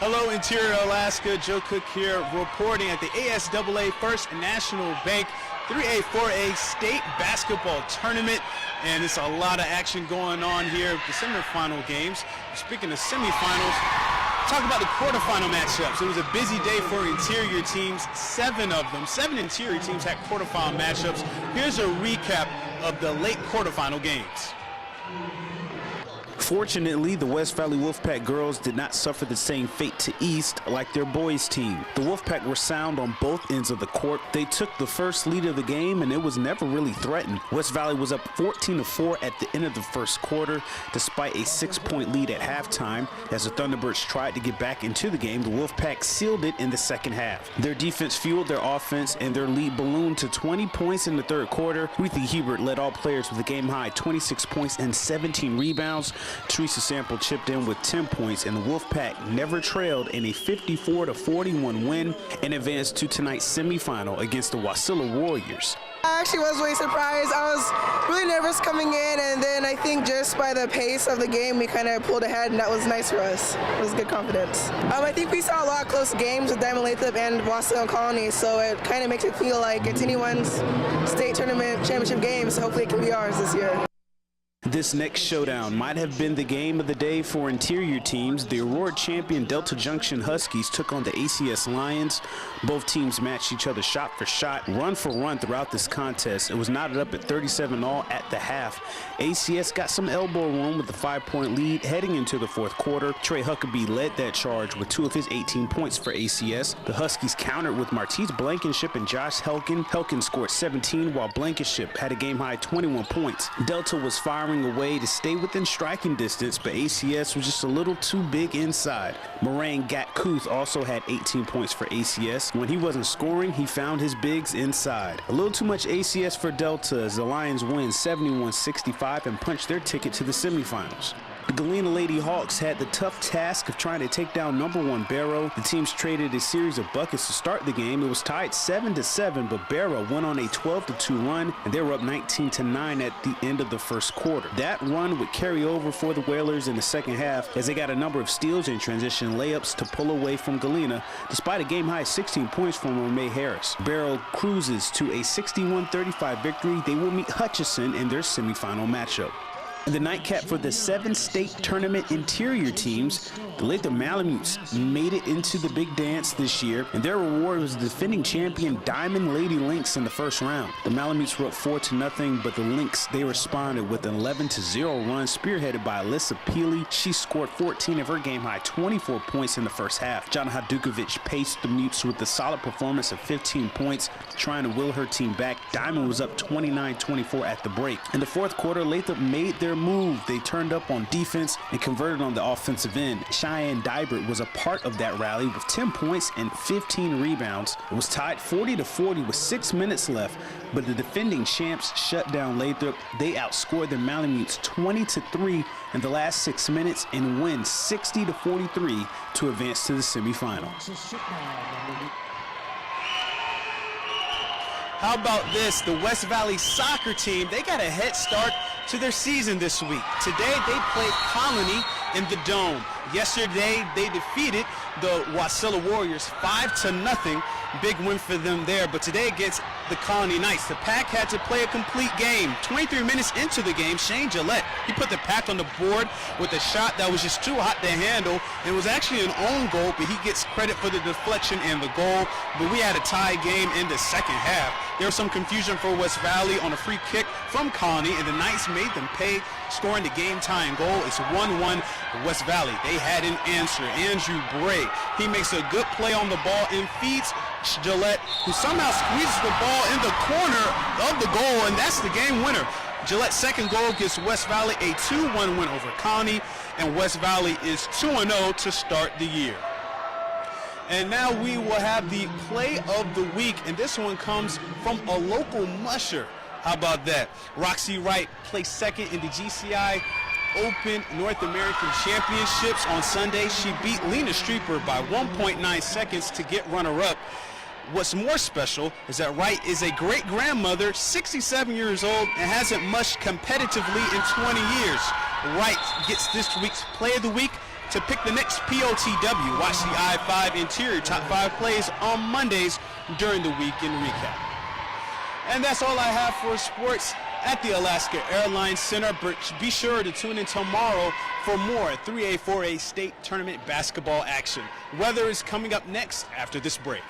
Hello, Interior Alaska. Joe Cook here, reporting at the ASAA First National Bank 3A, 4A State Basketball Tournament. And it's a lot of action going on here, the semifinal games. Speaking of semifinals, talk about the quarterfinal matchups. It was a busy day for interior teams, 7 of them. 7 interior teams had quarterfinal matchups. Here's a recap of the late quarterfinal games. Fortunately, the West Valley Wolfpack girls did not suffer the same fate to East like their boys team. The Wolfpack were sound on both ends of the court. They took the first lead of the game and it was never really threatened. West Valley was up 14-4 at the end of the first quarter, despite a 6-point lead at halftime. As the Thunderbirds tried to get back into the game, the Wolfpack sealed it in the second half. Their defense fueled their offense and their lead ballooned to 20 points in the third quarter. Ruthie Hebert led all players with a game-high 26 points and 17 rebounds. Teresa Sample chipped in with 10 points, and the Wolfpack never trailed in a 54-41 win and advanced to tonight's semifinal against the Wasilla Warriors. I actually was really surprised. I was really nervous coming in, and then I think just by the pace of the game, we kind of pulled ahead, and that was nice for us. It was good confidence. I think we saw a lot of close games with Diamond Lathrop and Wasilla and Colony, so it kind of makes it feel like it's anyone's state tournament championship game, so hopefully it can be ours this year. This next showdown might have been the game of the day for interior teams. The Aurora champion Delta Junction Huskies took on the ACS Lions. Both teams matched each other shot for shot, run for run throughout this contest. It was knotted up at 37-all at the half. ACS got some elbow room with the 5-point lead heading into the fourth quarter. Trey Huckabee led that charge with 2 of his 18 points for ACS. The Huskies countered with Martise Blankenship and Josh Helkin. Helkin scored 17 while Blankenship had a game-high 21 points. Delta was firing away to stay within striking distance, but ACS was just a little too big inside. Moraine Gatkuth also had 18 points for ACS. When he wasn't scoring, he found his bigs inside. A little too much ACS for Delta as the Lions win 71-65 and punch their ticket to the semifinals. The Galena Lady Hawks had the tough task of trying to take down #1 Barrow. The teams traded a series of buckets to start the game. It was tied 7-7, but Barrow went on a 12-2 run, and they were up 19-9 at the end of the first quarter. That run would carry over for the Whalers in the second half as they got a number of steals and transition layups to pull away from Galena, despite a game-high 16 points from Romay Harris. Barrow cruises to a 61-35 victory. They will meet Hutchison in their semifinal matchup. The nightcap for the 7 state tournament interior teams, the Lathrop Malamutes made it into the big dance this year, and their reward was the defending champion Diamond Lady Lynx in the first round. The Malamutes were up 4-0, but the Lynx, they responded with an 11-0 run spearheaded by Alyssa Peely. She scored 14 of her game-high 24 points in the first half. Jana Hadukovic paced the Mutes with a solid performance of 15 points, trying to will her team back. Diamond was up 29-24 at the break. In the fourth quarter, Lathrop made their move. They turned up on defense and converted on the offensive end. Cheyenne Dybert was a part of that rally with 10 points and 15 rebounds. It was tied 40-40 with 6 minutes left, but the defending champs shut down Lathrop. They outscored the Malamutes 20-3 in the last 6 minutes and win 60-43 to advance to the semifinal. How about this? The West Valley soccer team, they got a head start to their season this week. Today, they played Colony in the Dome. Yesterday, they defeated the Wasilla Warriors 5-0. Big win for them there. But today against the Colony Knights, the Pack had to play a complete game. 23 minutes into the game, Shane Gillette, he put the Pack on the board with a shot that was just too hot to handle. It was actually an own goal, but he gets credit for the deflection and the goal. But we had a tie game in the second half. There was some confusion for West Valley on a free kick from Colony, and the Knights made them pay, scoring the game-tying goal. It's 1-1 West Valley. They had an answer. Andrew Bray, he makes a good play on the ball and feeds Gillette, who somehow squeezes the ball in the corner of the goal, and that's the game winner. Gillette's second goal gives West Valley a 2-1 win over Colony, and West Valley is 2-0 to start the year. And now we will have the play of the week, and this one comes from a local musher. How about that? Roxy Wright placed second in the GCI Open North American Championships on Sunday. She beat Lena Streeper by 1.9 seconds to get runner-up. What's more special is that Wright is a great-grandmother, 67 years old, and hasn't mushed competitively in 20 years. Wright gets this week's Play of the Week. to pick the next POTW. Watch the I-5 Interior Top 5 plays on Mondays during the Weekend Recap. And that's all I have for sports at the Alaska Airlines Center. But be sure to tune in tomorrow for more 3A, 4A state tournament basketball action. Weather is coming up next after this break.